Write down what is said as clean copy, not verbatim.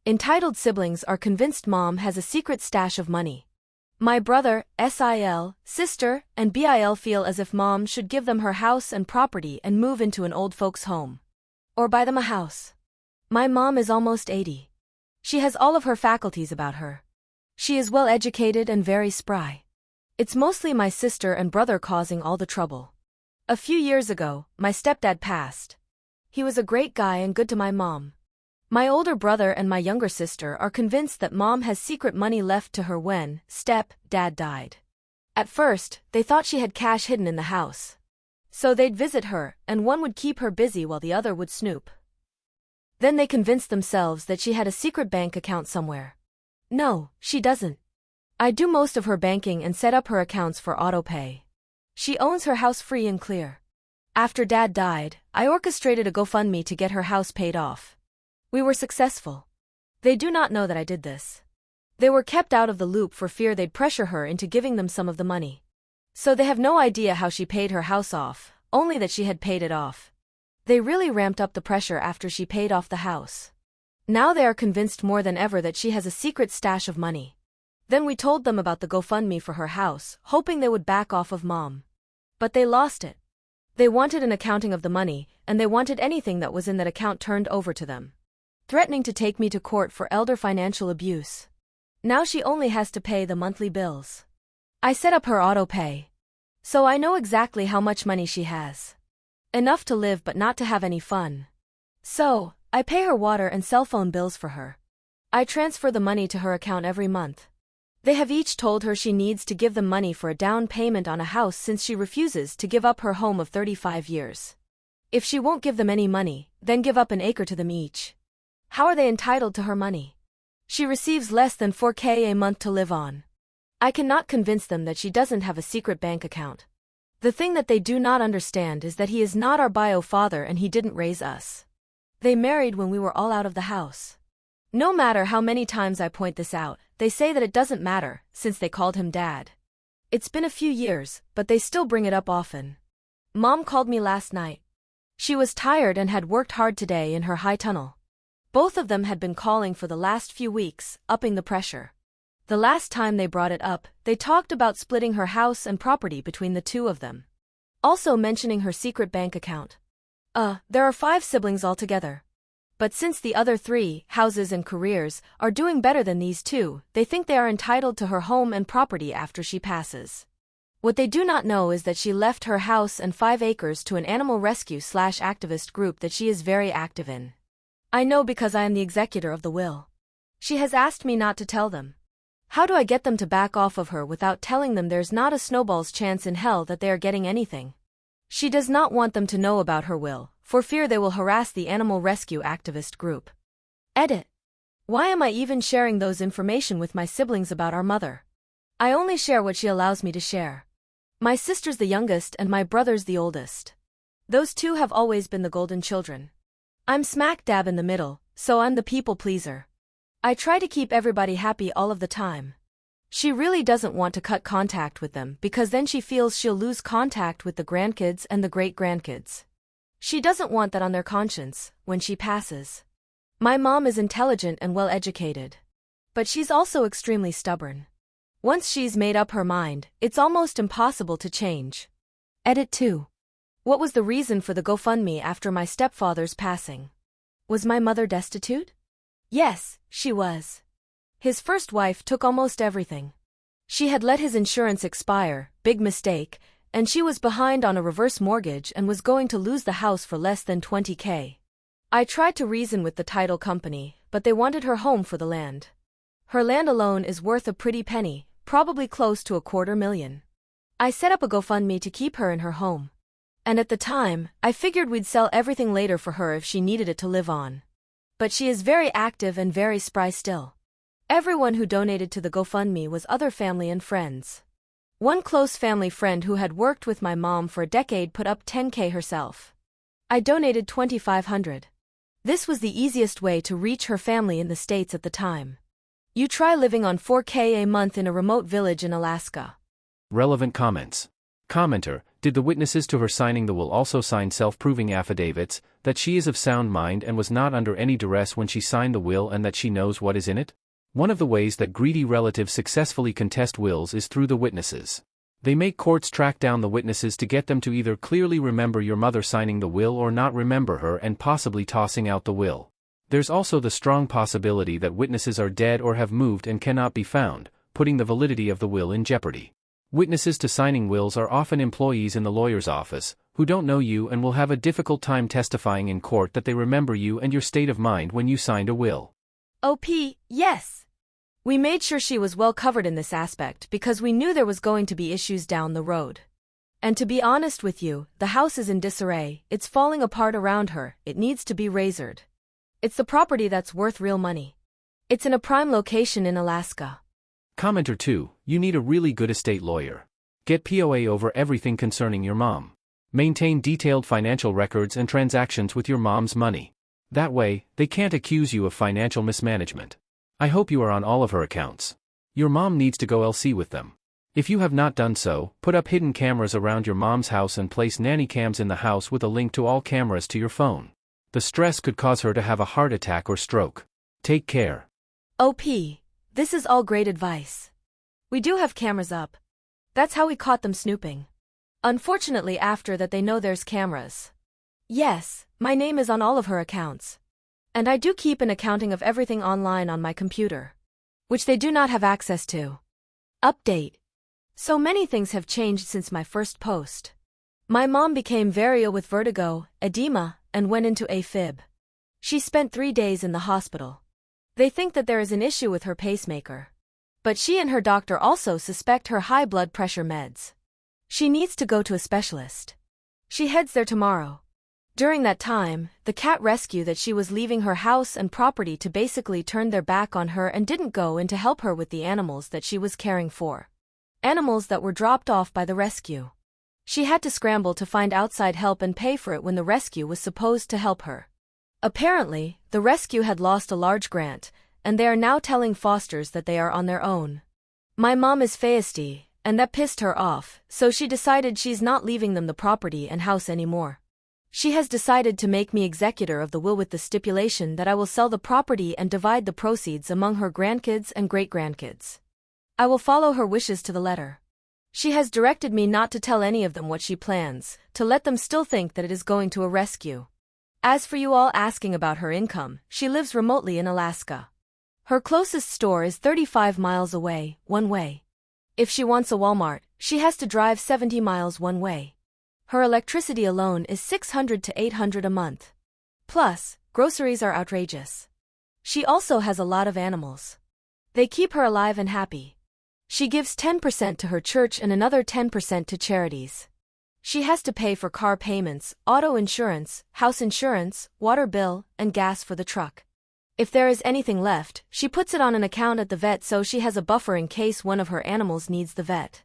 Entitled siblings are convinced mom has a secret stash of money. My brother, sister, and Bil feel as if mom should give them her house and property and move into an old folks' home. Or buy them a house. My mom is almost 80. She has all of her faculties about her. She is well educated and very spry. It's mostly my sister and brother causing all the trouble. A few years ago, my stepdad passed. He was a great guy and good to my mom. My older brother and my younger sister are convinced that mom has secret money left to her when step-dad died. At first, they thought she had cash hidden in the house. So they'd visit her, and one would keep her busy while the other would snoop. Then they convinced themselves that she had a secret bank account somewhere. No, she doesn't. I do most of her banking and set up her accounts for autopay. She owns her house free and clear. After Dad died, I orchestrated a GoFundMe to get her house paid off. We were successful. They do not know that I did this. They were kept out of the loop for fear they'd pressure her into giving them some of the money. So they have no idea how she paid her house off, only that she had paid it off. They really ramped up the pressure after she paid off the house. Now they are convinced more than ever that she has a secret stash of money. Then we told them about the GoFundMe for her house, hoping they would back off of mom. But they lost it. They wanted an accounting of the money, and they wanted anything that was in that account turned over to them, threatening to take me to court for elder financial abuse. Now she only has to pay the monthly bills. I set up her auto pay. So I know exactly how much money she has. Enough to live but not to have any fun. So, I pay her water and cell phone bills for her. I transfer the money to her account every month. They have each told her she needs to give them money for a down payment on a house since she refuses to give up her home of 35 years. If she won't give them any money, then give up an acre to them each. How are they entitled to her money? She receives less than 4K a month to live on. I cannot convince them that she doesn't have a secret bank account. The thing that they do not understand is that he is not our bio father and he didn't raise us. They married when we were all out of the house. No matter how many times I point this out, they say that it doesn't matter, since they called him dad. It's been a few years, but they still bring it up often. Mom called me last night. She was tired and had worked hard today in her high tunnel. Both of them had been calling for the last few weeks, upping the pressure. The last time they brought it up, they talked about splitting her house and property between the two of them. Also mentioning her secret bank account. There are 5 siblings altogether. But since the other 3, houses and careers, are doing better than these 2, they think they are entitled to her home and property after she passes. What they do not know is that she left her house and 5 acres to an animal rescue/activist group that she is very active in. I know because I am the executor of the will. She has asked me not to tell them. How do I get them to back off of her without telling them there's not a snowball's chance in hell that they are getting anything? She does not want them to know about her will, for fear they will harass the animal rescue activist group. Edit. Why am I even sharing those information with my siblings about our mother? I only share what she allows me to share. My sister's the youngest and my brother's the oldest. Those 2 have always been the golden children. I'm smack dab in the middle, so I'm the people pleaser. I try to keep everybody happy all of the time. She really doesn't want to cut contact with them because then she feels she'll lose contact with the grandkids and the great-grandkids. She doesn't want that on their conscience when she passes. My mom is intelligent and well-educated. But she's also extremely stubborn. Once she's made up her mind, it's almost impossible to change. Edit 2. What was the reason for the GoFundMe after my stepfather's passing? Was my mother destitute? Yes, she was. His first wife took almost everything. She had let his insurance expire, big mistake, and she was behind on a reverse mortgage and was going to lose the house for less than 20K. I tried to reason with the title company, but they wanted her home for the land. Her land alone is worth a pretty penny, probably close to $250,000. I set up a GoFundMe to keep her in her home. And at the time, I figured we'd sell everything later for her if she needed it to live on. But she is very active and very spry still. Everyone who donated to the GoFundMe was other family and friends. One close family friend who had worked with my mom for a decade put up 10K herself. I donated $2,500. This was the easiest way to reach her family in the States at the time. You try living on 4K a month in a remote village in Alaska. Relevant comments. Commenter, did the witnesses to her signing the will also sign self-proving affidavits, that she is of sound mind and was not under any duress when she signed the will and that she knows what is in it? One of the ways that greedy relatives successfully contest wills is through the witnesses. They make courts track down the witnesses to get them to either clearly remember your mother signing the will or not remember her and possibly tossing out the will. There's also the strong possibility that witnesses are dead or have moved and cannot be found, putting the validity of the will in jeopardy. Witnesses to signing wills are often employees in the lawyer's office, who don't know you and will have a difficult time testifying in court that they remember you and your state of mind when you signed a will. OP, yes. We made sure she was well covered in this aspect because we knew there was going to be issues down the road. And to be honest with you, the house is in disarray, it's falling apart around her, it needs to be razored. It's the property that's worth real money. It's in a prime location in Alaska. Commenter 2, you need a really good estate lawyer. Get POA over everything concerning your mom. Maintain detailed financial records and transactions with your mom's money. That way, they can't accuse you of financial mismanagement. I hope you are on all of her accounts. Your mom needs to go LC with them. If you have not done so, put up hidden cameras around your mom's house and place nanny cams in the house with a link to all cameras to your phone. The stress could cause her to have a heart attack or stroke. Take care. OP, this is all great advice. We do have cameras up. That's how we caught them snooping. Unfortunately, after that they know there's cameras. Yes, my name is on all of her accounts. And I do keep an accounting of everything online on my computer, which they do not have access to. Update. So many things have changed since my first post. My mom became very ill with vertigo, edema, and went into AFib. She spent 3 days in the hospital. They think that there is an issue with her pacemaker. But she and her doctor also suspect her high blood pressure meds. She needs to go to a specialist. She heads there tomorrow. During that time, the cat rescue that she was leaving her house and property to basically turned their back on her and didn't go in to help her with the animals that she was caring for. Animals that were dropped off by the rescue. She had to scramble to find outside help and pay for it when the rescue was supposed to help her. Apparently, the rescue had lost a large grant, and they are now telling fosters that they are on their own. My mom is feisty, and that pissed her off, so she decided she's not leaving them the property and house anymore. She has decided to make me executor of the will with the stipulation that I will sell the property and divide the proceeds among her grandkids and great-grandkids. I will follow her wishes to the letter. She has directed me not to tell any of them what she plans, to let them still think that it is going to a rescue. As for you all asking about her income, she lives remotely in Alaska. Her closest store is 35 miles away, one way. If she wants a Walmart, she has to drive 70 miles one way. Her electricity alone is $600 to $800 a month. Plus, groceries are outrageous. She also has a lot of animals. They keep her alive and happy. She gives 10% to her church and another 10% to charities. She has to pay for car payments, auto insurance, house insurance, water bill, and gas for the truck. If there is anything left, she puts it on an account at the vet so she has a buffer in case one of her animals needs the vet.